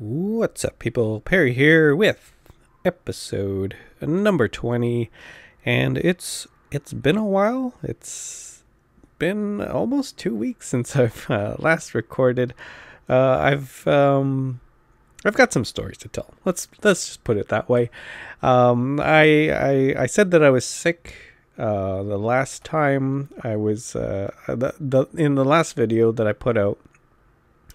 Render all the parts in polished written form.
What's up, people? Perry here with episode number 20, and it's been a while. It's been almost 2 weeks since I've last recorded. I've got some stories to tell. Let's just put it that way. I said that I was sick the last time I was in the last video that I put out.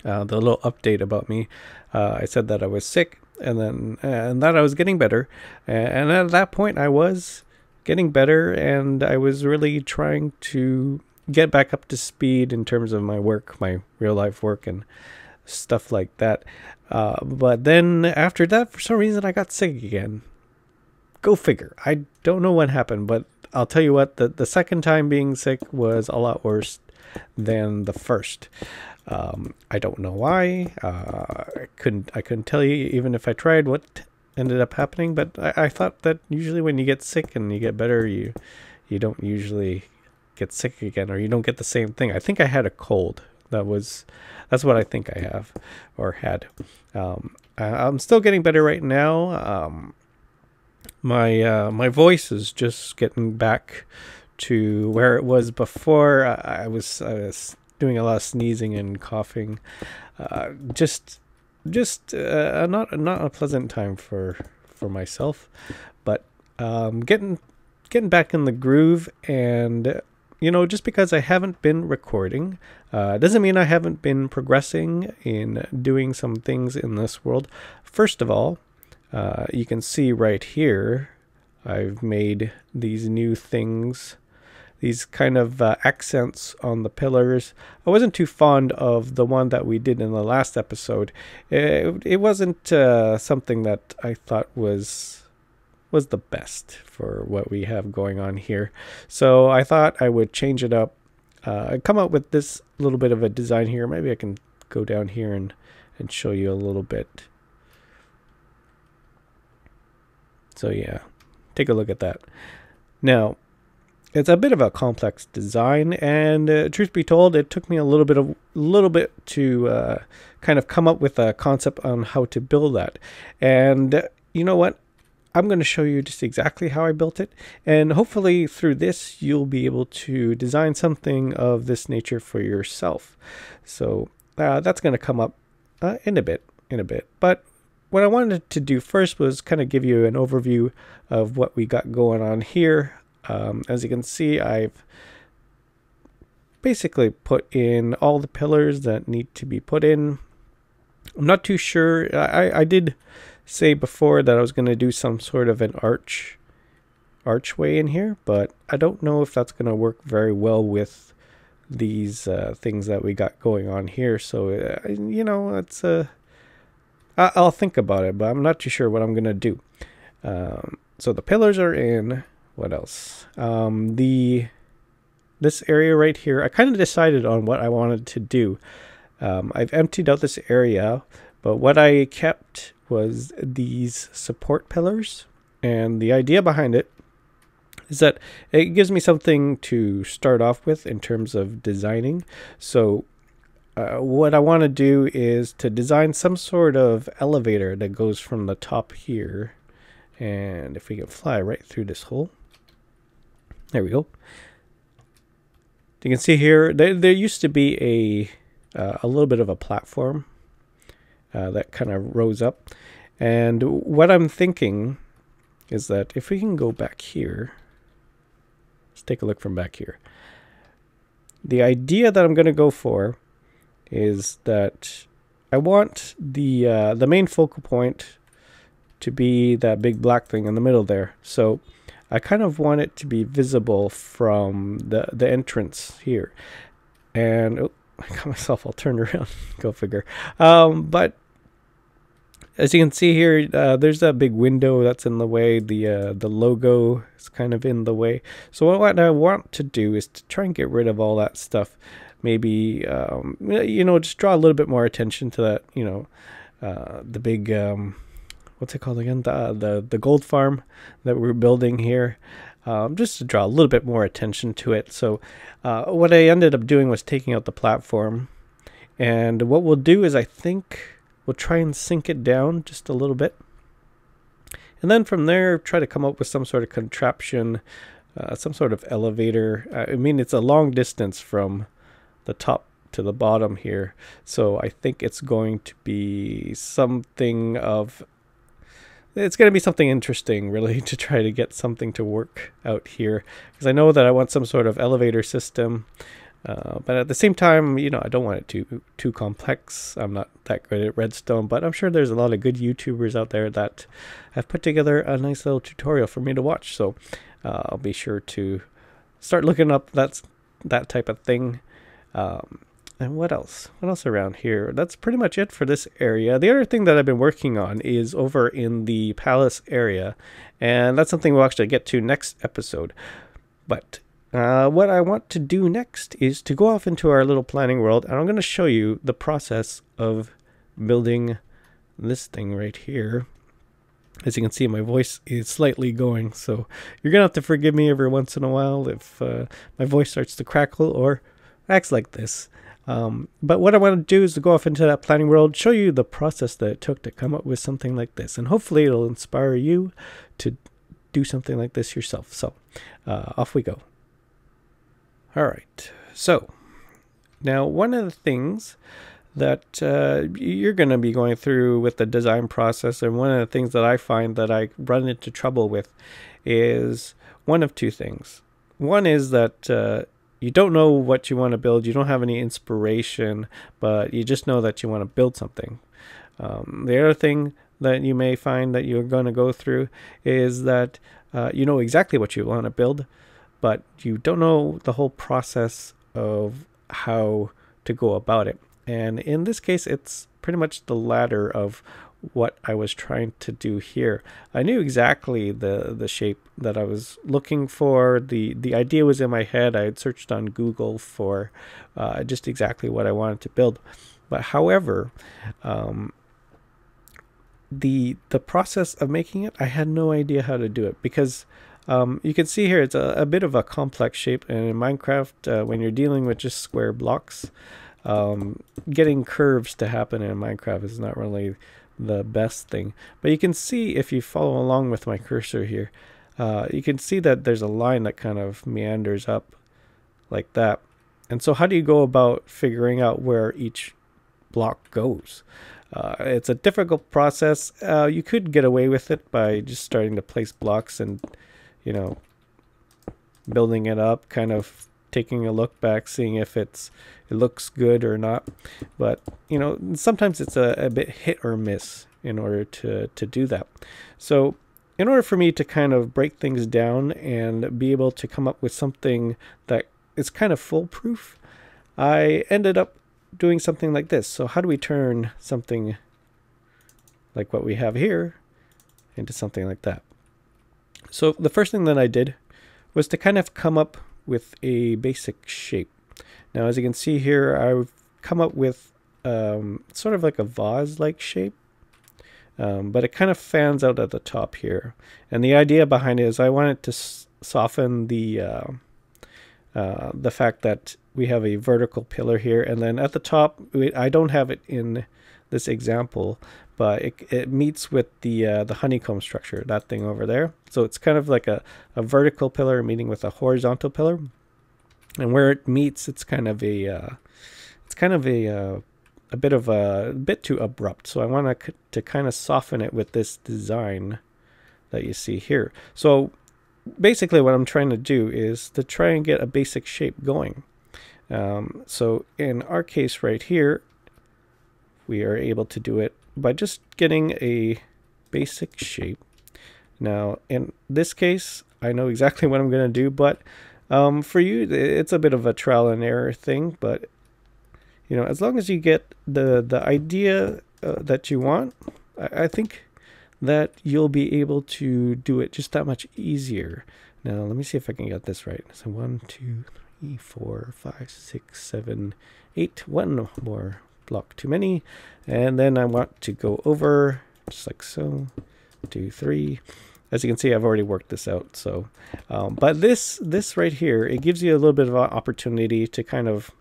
The little update about me, I said that I was sick, and that I was getting better, and at that point I was getting better, and I was really trying to get back up to speed in terms of my work, my real life work, and stuff like that. But then after that, for some reason, I got sick again. Go figure. I don't know what happened, but I'll tell you what, the second time being sick was a lot worse than the first. I don't know why. I couldn't tell you, even if I tried, what ended up happening. But I thought that usually when you get sick and you get better, you don't usually get sick again, or you don't get the same thing. I think I had a cold. That's what I think I have or had. I'm still getting better right now. My voice is just getting back to where it was before. I was doing a lot of sneezing and coughing. Just not a pleasant time for myself, but getting back in the groove. And just because I haven't been recording doesn't mean I haven't been progressing in doing some things in this world. First of all, you can see right here I've made these new things, these kind of accents on the pillars. I wasn't too fond of the one that we did in the last episode. It wasn't something that I thought was the best for what we have going on here. So I thought I would change it up. Come up with this little bit of a design here. Maybe I can go down here and show you a little bit. So yeah, take a look at that. Now, it's a bit of a complex design, and truth be told, it took me a little bit to kind of come up with a concept on how to build that. And you know what? I'm going to show you just exactly how I built it, and hopefully through this you'll be able to design something of this nature for yourself. So that's going to come up in a bit. But what I wanted to do first was kind of give you an overview of what we got going on here. As you can see, I've basically put in all the pillars that need to be put in. I'm not too sure. I did say before that I was going to do some sort of an archway in here, but I don't know if that's going to work very well with these things that we got going on here. So it's I'll think about it, but I'm not too sure what I'm going to do. So the pillars are in. What else? This area right here, I kind of decided on what I wanted to do. I've emptied out this area, but what I kept was these support pillars. And the idea behind it is that it gives me something to start off with in terms of designing. So what I want to do is to design some sort of elevator that goes from the top here. And if we can fly right through this hole. There we go. You can see here, there used to be a little bit of a platform that kind of rose up. And what I'm thinking is that if we can go back here, let's take a look from back here. The idea that I'm going to go for is that I want the main focal point to be that big black thing in the middle there. So I kind of want it to be visible from the entrance here. And oh, I got myself all turned around. Go figure. But as you can see here, there's that big window that's in the way. The logo is kind of in the way. So what I want to do is to try and get rid of all that stuff. Maybe just draw a little bit more attention to that. The big what's it called again? The gold farm that we're building here. Just to draw a little bit more attention to it. So what I ended up doing was taking out the platform. And what we'll do is I think we'll try and sink it down just a little bit. And then from there, try to come up with some sort of contraption, some sort of elevator. I mean, it's a long distance from the top to the bottom here. So I think it's going to be something of... It's going to be something interesting, really, to try to get something to work out here. Because I know that I want some sort of elevator system. But at the same time, you know, I don't want it too complex. I'm not that good at redstone, but I'm sure there's a lot of good YouTubers out there that have put together a nice little tutorial for me to watch. So I'll be sure to start looking up that type of thing. And what else? What else around here? That's pretty much it for this area. The other thing that I've been working on is over in the palace area, and that's something we'll actually get to next episode. But what I want to do next is to go off into our little planning world, and I'm going to show you the process of building this thing right here. As you can see, my voice is slightly going, so you're going to have to forgive me every once in a while if my voice starts to crackle or acts like this. But what I want to do is to go off into that planning world, show you the process that it took to come up with something like this, and hopefully it'll inspire you to do something like this yourself. So off we go. All right, so now one of the things that you're going to be going through with the design process, and one of the things that I find that I run into trouble with, is one of two things. One is that you don't know what you want to build, you don't have any inspiration, but you just know that you want to build something. The other thing that you may find that you're going to go through is that you know exactly what you want to build, but you don't know the whole process of how to go about it. And in this case, it's pretty much the latter of what I was trying to do here. I knew exactly the shape that I was looking for. The idea was in my head. I had searched on Google for just exactly what I wanted to build. But however, the process of making it, I had no idea how to do it, because you can see here it's a bit of a complex shape, and in Minecraft, when you're dealing with just square blocks, getting curves to happen in Minecraft is not really the best thing. But you can see, if you follow along with my cursor here, you can see that there's a line that kind of meanders up like that. And so how do you go about figuring out where each block goes? It's a difficult process. You could get away with it by just starting to place blocks and, you know, building it up, kind of taking a look back, seeing if it looks good or not. But, you know, sometimes it's a bit hit or miss in order to do that. So in order for me to kind of break things down and be able to come up with something that is kind of foolproof, I ended up doing something like this. So how do we turn something like what we have here into something like that? So the first thing that I did was to kind of come up with a basic shape. Now, as you can see here, I've come up with sort of like a vase-like shape, but it kind of fans out at the top here. And the idea behind it is I wanted to soften the fact that we have a vertical pillar here, and then at the top, I don't have it in this example, but it meets with the honeycomb structure, that thing over there. So it's kind of like a vertical pillar meeting with a horizontal pillar, and where it meets, it's kind of a bit too abrupt. So I want to kind of soften it with this design that you see here. So basically, what I'm trying to do is to try and get a basic shape going. So in our case right here, we are able to do it by just getting a basic shape. Now, in this case, I know exactly what I'm going to do, but for you, it's a bit of a trial and error thing. But, you know, as long as you get the idea that you want, I think that you'll be able to do it just that much easier. Now, let me see if I can get this right. So 1, 2, 3, 4, 5, 6, 7, 8. One more block too many. And then I want to go over just like so. 2, 3. As you can see, I've already worked this out. So, but this right here, it gives you a little bit of an opportunity to kind of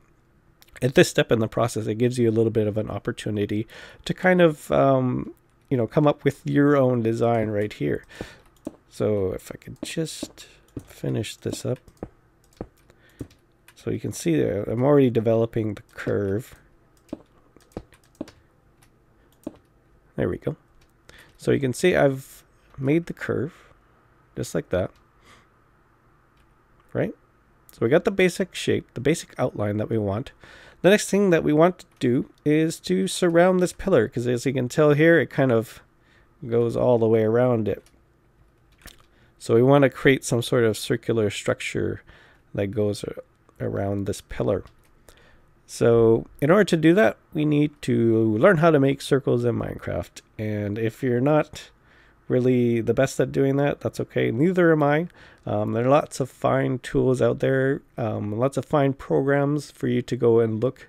at this step in the process, it gives you a little bit of an opportunity to kind of, come up with your own design right here. So if I could just finish this up. So you can see there, I'm already developing the curve. There we go. So you can see I've made the curve just like that, right? So we got the basic shape, the basic outline that we want. The next thing that we want to do is to surround this pillar, because as you can tell here, it kind of goes all the way around it. So we want to create some sort of circular structure that goes around this pillar. So in order to do that, we need to learn how to make circles in Minecraft. And if you're not really the best at doing that, that's okay. Neither am I. There are lots of fine tools out there, lots of fine programs for you to go and look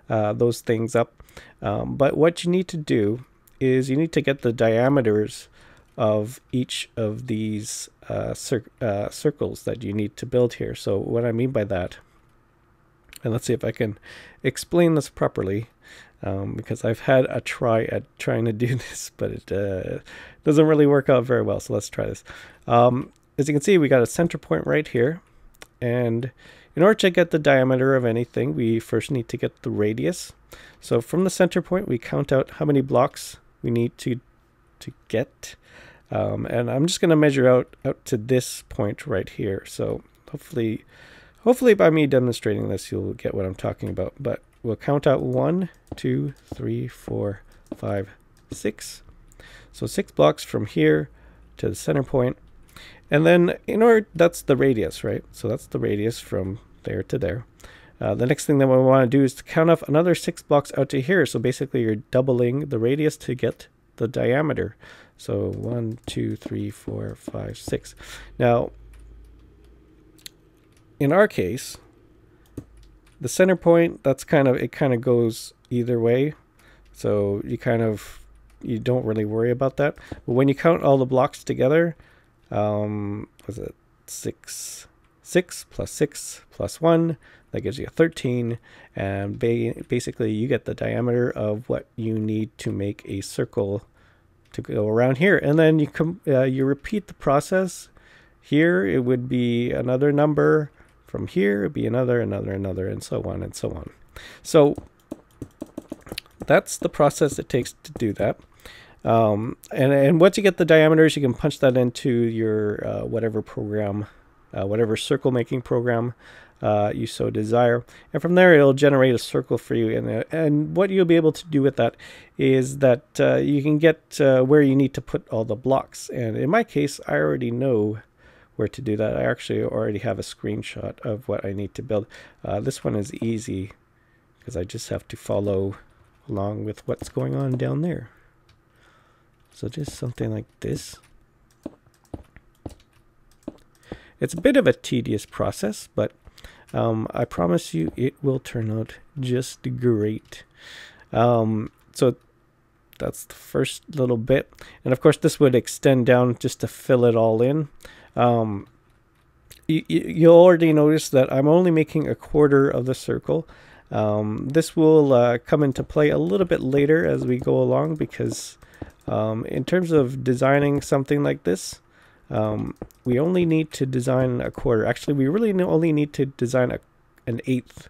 those things up. But what you need to do is you need to get the diameters of each of these circles that you need to build here. So what I mean by that, and let's see if I can explain this properly, because I've had a try at trying to do this, but it doesn't really work out very well. So let's try this. As you can see, we got a center point right here. And in order to get the diameter of anything, we first need to get the radius. So from the center point, we count out how many blocks we need to get. And I'm just going to measure out to this point right here. So hopefully by me demonstrating this, you'll get what I'm talking about. But we'll count out 1, 2, 3, 4, 5, 6. So 6 blocks from here to the center point. And then that's the radius, right? So that's the radius from there to there. The next thing that we want to do is to count off another 6 blocks out to here. So basically you're doubling the radius to get the diameter. So 1, 2, 3, 4, 5, 6. Now, in our case, the center point, it kind of goes either way. So you don't really worry about that. But when you count all the blocks together, was it 6 plus 6 plus 1, that gives you a 13, and basically you get the diameter of what you need to make a circle to go around here. And then you repeat the process. Here it would be another number, from here it'd be another, and so on and so on. So that's the process it takes to do that. And once you get the diameters, you can punch that into your whatever program, whatever circle making program you so desire, and from there it'll generate a circle for you. And what you'll be able to do with that is that you can get where you need to put all the blocks. And in my case, I already know where to do that. I actually already have a screenshot of what I need to build. This one is easy because I just have to follow along with what's going on down there. So just something like this. It's a bit of a tedious process, but I promise you it will turn out just great. So that's the first little bit. And of course this would extend down just to fill it all in. You'll already notice that I'm only making 1/4 of the circle. This will come into play a little bit later as we go along, because in terms of designing something like this, we only need to design 1/4. Actually, we really only need to design an 1/8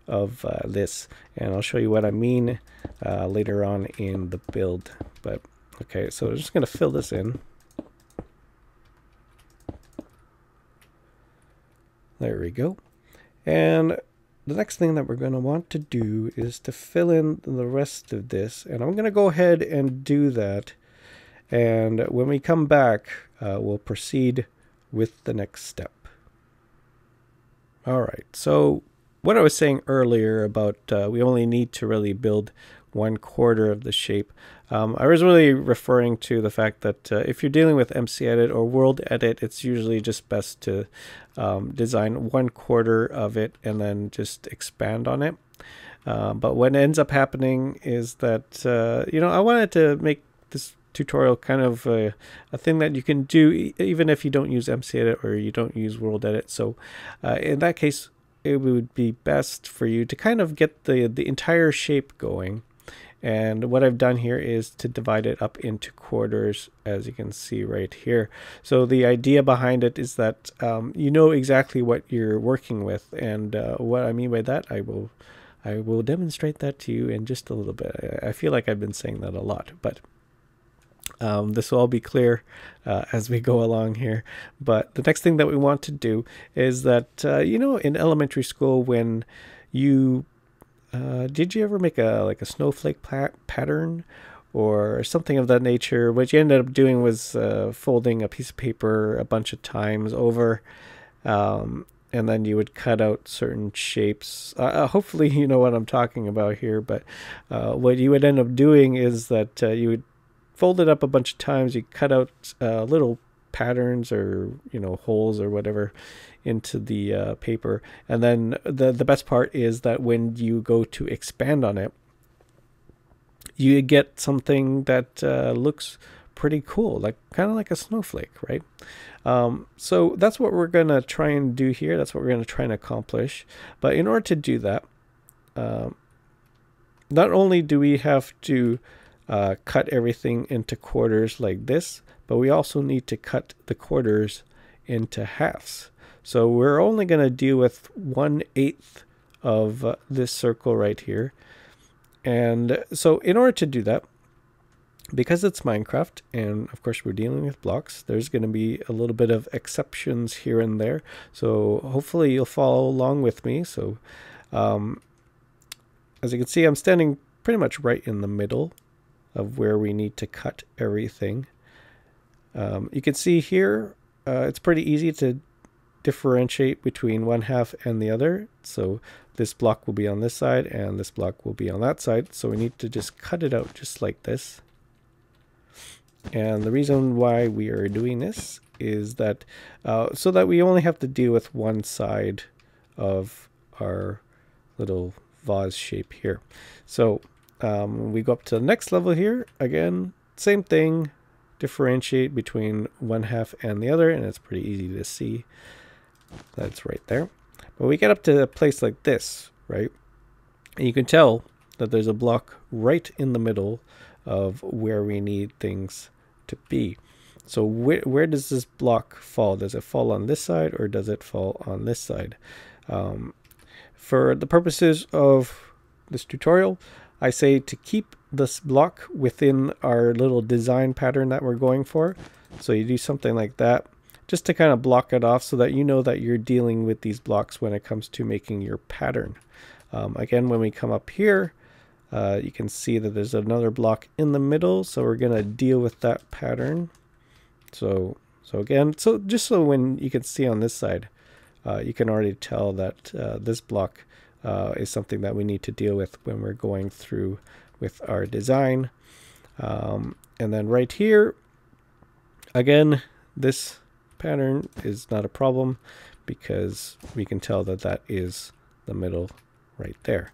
of this, and I'll show you what I mean later on in the build. But okay, so I'm just going to fill this in. There we go. And the next thing that we're going to want to do is to fill in the rest of this, and I'm going to go ahead and do that. And when we come back, we'll proceed with the next step. All right, so what I was saying earlier about we only need to really build 1/4 of the shape. I was really referring to the fact that if you're dealing with MC Edit or World Edit, it's usually just best to design 1/4 of it and then just expand on it. But what ends up happening is that, I wanted to make this tutorial kind of a thing that you can do even if you don't use MC Edit or you don't use World Edit. So in that case, it would be best for you to kind of get the entire shape going. And what I've done here is to divide it up into quarters, as you can see right here. So the idea behind it is that you know exactly what you're working with, and what I mean by that, I will demonstrate that to you in just a little bit. I feel like I've been saying that a lot, but this will all be clear as we go along here. But the next thing that we want to do is that, you know, in elementary school, when you did you ever make a snowflake pattern or something of that nature? What you ended up doing was folding a piece of paper a bunch of times over, and then you would cut out certain shapes. Hopefully you know what I'm talking about here, but what you would end up doing is that you would fold it up a bunch of times, you cut out little patterns or, you know, holes or whatever into the paper, and then the best part is that when you go to expand on it, you get something that looks pretty cool, like kind of like a snowflake, right? So that's what we're gonna try and do here. That's what we're gonna try and accomplish. But in order to do that, not only do we have to cut everything into quarters like this, but we also need to cut the quarters into halves. So we're only going to deal with 1/8 of this circle right here. And so in order to do that, because it's Minecraft, and of course we're dealing with blocks, there's going to be a little bit of exceptions here and there. So hopefully you'll follow along with me. So as you can see, I'm standing pretty much right in the middle of where we need to cut everything. You can see here, it's pretty easy to differentiate between one half and the other. So this block will be on this side and this block will be on that side. So we need to just cut it out just like this. And the reason why we are doing this is that so that we only have to deal with one side of our little vase shape here. So we go up to the next level here. Again, same thing, differentiate between one half and the other, and it's pretty easy to see. That's right there. But we get up to a place like this, right? And you can tell that there's a block right in the middle of where we need things to be. So where does this block fall? Does it fall on this side or does it fall on this side? For the purposes of this tutorial, I say to keep this block within our little design pattern that we're going for. So you do something like that, just to kind of block it off so that you know that you're dealing with these blocks when it comes to making your pattern. Again, when we come up here, you can see that there's another block in the middle, so we're going to deal with that pattern. So again, so just so when you can see on this side, you can already tell that this block is something that we need to deal with when we're going through with our design. And then right here, again, this pattern is not a problem because we can tell that that is the middle right there.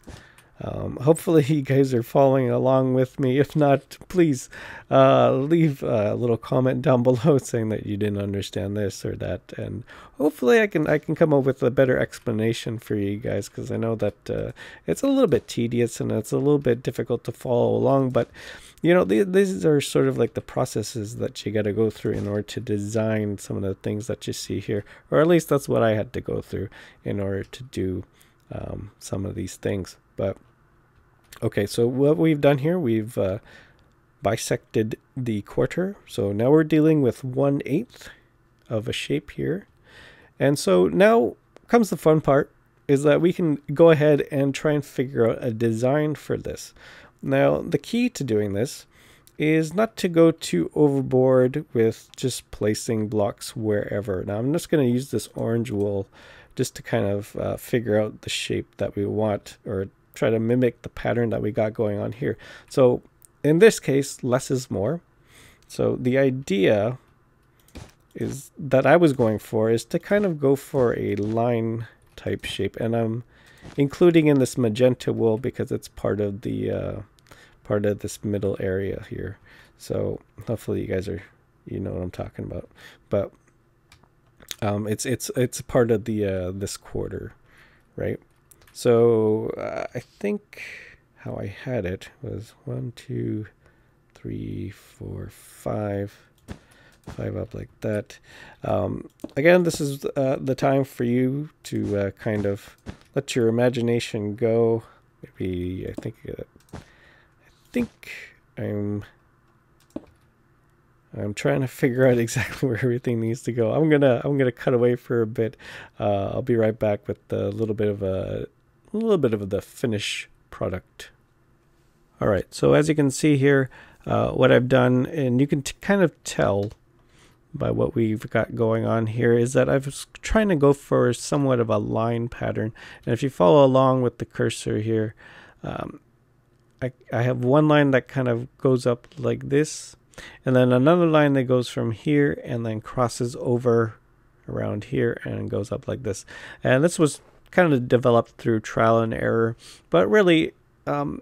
Hopefully you guys are following along with me. If not, please leave a little comment down below saying that you didn't understand this or that, and hopefully I can come up with a better explanation for you guys, because I know that it's a little bit tedious and it's a little bit difficult to follow along. But you know, these are sort of like the processes that you got to go through in order to design some of the things that you see here, or at least that's what I had to go through in order to do some of these things. But okay, so what we've done here, we've bisected the quarter. So now we're dealing with 1/8 of a shape here. And so now comes the fun part, is that we can go ahead and try and figure out a design for this. Now, the key to doing this is not to go too overboard with just placing blocks wherever. Now, I'm just going to use this orange wool just to kind of figure out the shape that we want, or try to mimic the pattern that we got going on here. So in this case, less is more. So the idea is that I was going for is to kind of go for a line type shape, and I'm including in this magenta wool because it's part of the part of this middle area here. So hopefully you guys are, you know what I'm talking about. But it's part of the this quarter right? So I think how I had it was 1, 2, 3, 4, 5. 5 up like that. Again, this is the time for you to kind of let your imagination go. Maybe I think I'm trying to figure out exactly where everything needs to go. I'm gonna cut away for a bit. I'll be right back with a little bit of the finished product. All right. So as you can see here, what I've done, and you can kind of tell by what we've got going on here, is that I was trying to go for somewhat of a line pattern. And if you follow along with the cursor here, I have one line that kind of goes up like this, and then another line that goes from here and then crosses over around here and goes up like this. And this was kind of developed through trial and error, but really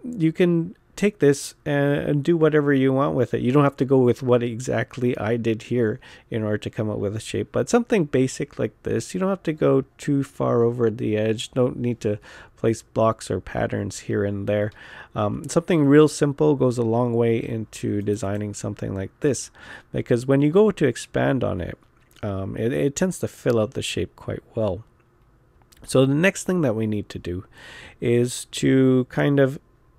you can take this and do whatever you want with it. You don't have to go with what exactly I did here in order to come up with a shape, but something basic like this. You don't have to go too far over the edge. Don't need to place blocks or patterns here and there. Something real simple goes a long way into designing something like this, because when you go to expand on it, it tends to fill out the shape quite well. So the next thing that we need to do is to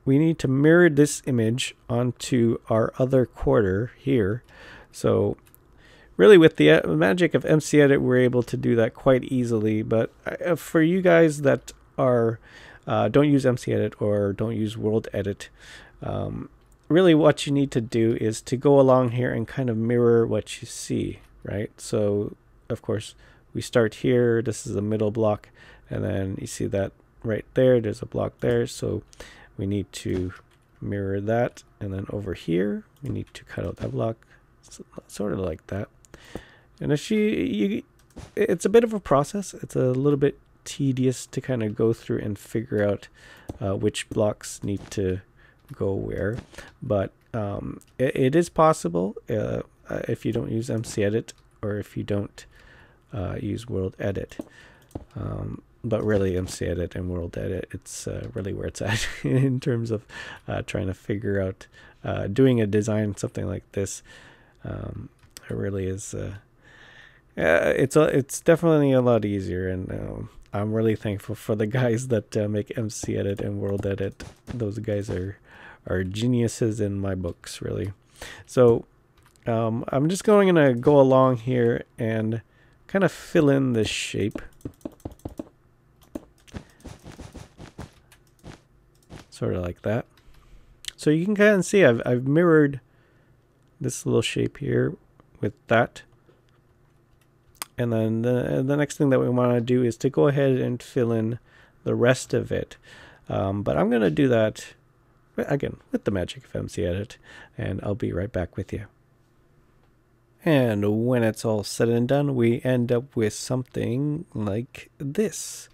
we need to mirror this image onto our other quarter here. So really with the magic of MC Edit, we're able to do that quite easily. But for you guys that are don't use MC Edit or don't use World Edit, really what you need to do is to go along here and kind of mirror what you see, right? So of course we start here, this is a middle block, and then you see that right there's a block there, so we need to mirror that, and then over here we need to cut out that block, sort of like that. And if it's a bit of a process, it's a little bit tedious to kind of go through and figure out which blocks need to go where, but it is possible if you don't use MC Edit or if you don't use World Edit. But really MC Edit and World Edit, it's really where it's at in terms of trying to figure out doing a design something like this. It really is it's definitely a lot easier, and I'm really thankful for the guys that make MC Edit and World Edit. Those guys are geniuses in my books, really. So I'm just going to go along here and kind of fill in this shape. Sort of like that. So you can kind of see I've mirrored this little shape here with that. And then the next thing that we want to do is to go ahead and fill in the rest of it. But I'm going to do that, again, with the magic of MC Edit, and I'll be right back with you. And when it's all said and done, we end up with something like this.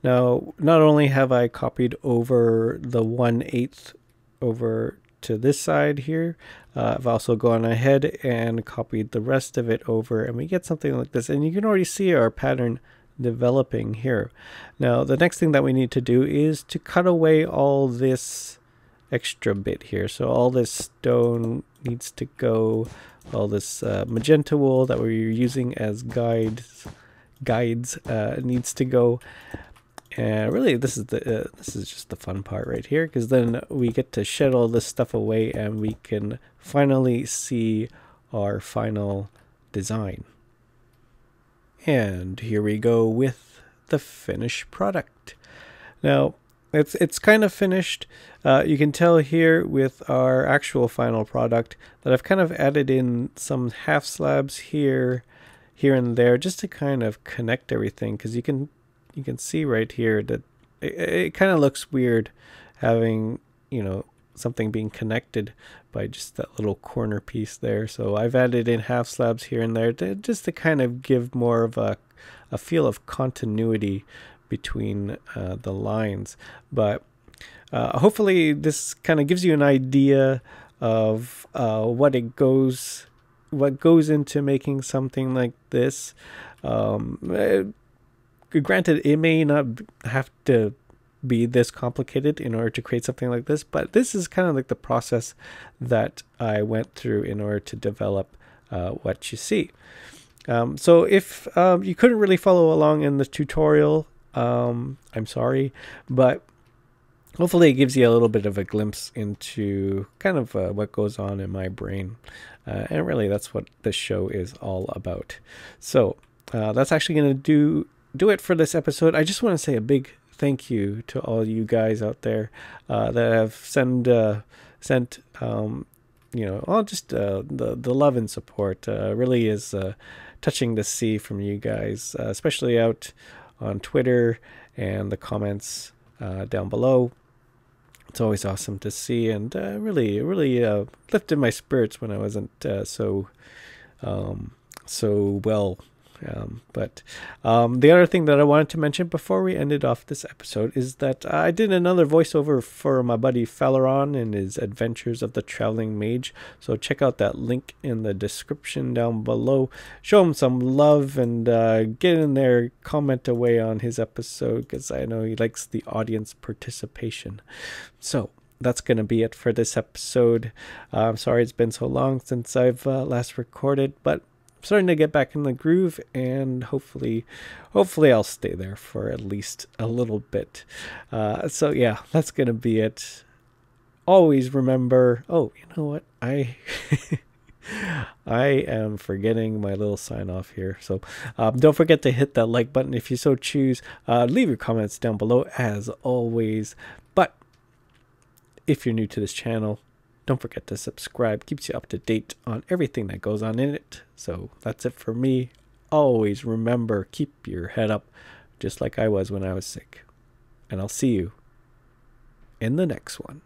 Now, not only have I copied over the 1/8 over to this side here, I've also gone ahead and copied the rest of it over, and we get something like this. And you can already see our pattern developing here. Now, the next thing that we need to do is to cut away all this extra bit here. So all this stone needs to go, all this magenta wool that we're using as guides needs to go. And really, this is just the fun part right here, because then we get to shed all this stuff away and we can finally see our final design. And here we go with the finished product. Now, it's kind of finished. You can tell here with our actual final product that I've kind of added in some half slabs here and there, just to kind of connect everything, because you can see right here that it kind of looks weird having, something being connected by just that little corner piece there. So I've added in half slabs here and there just to kind of give more of a feel of continuity between the lines. But hopefully this kind of gives you an idea of what goes into making something like this. granted, it may not have to be this complicated in order to create something like this, but this is kind of like the process that I went through in order to develop what you see. So if you couldn't really follow along in the tutorial, I'm sorry, but hopefully it gives you a little bit of a glimpse into kind of what goes on in my brain. And really that's what this show is all about. So that's actually going to do it for this episode. I just want to say a big thank you to all you guys out there that have sent all just the love and support. Really is touching to see from you guys, especially out on Twitter and the comments down below. It's always awesome to see, and really lifted my spirits when I wasn't so well. But the other thing that I wanted to mention before we ended off this episode is that I did another voiceover for my buddy Falaron and his Adventures of the Traveling Mage. So check out that link in the description down below. Show him some love and get in there, comment away on his episode, because I know he likes the audience participation. So that's going to be it for this episode. I'm sorry it's been so long since I've last recorded, but starting to get back in the groove, and hopefully I'll stay there for at least a little bit. So yeah, that's gonna be it. Always remember, oh, you know what, I am forgetting my little sign off here, so don't forget to hit that like button if you so choose. Leave your comments down below as always, but if you're new to this channel, don't forget to subscribe. Keeps you up to date on everything that goes on in it. So that's it for me. Always remember, keep your head up, just like I was when I was sick. And I'll see you in the next one.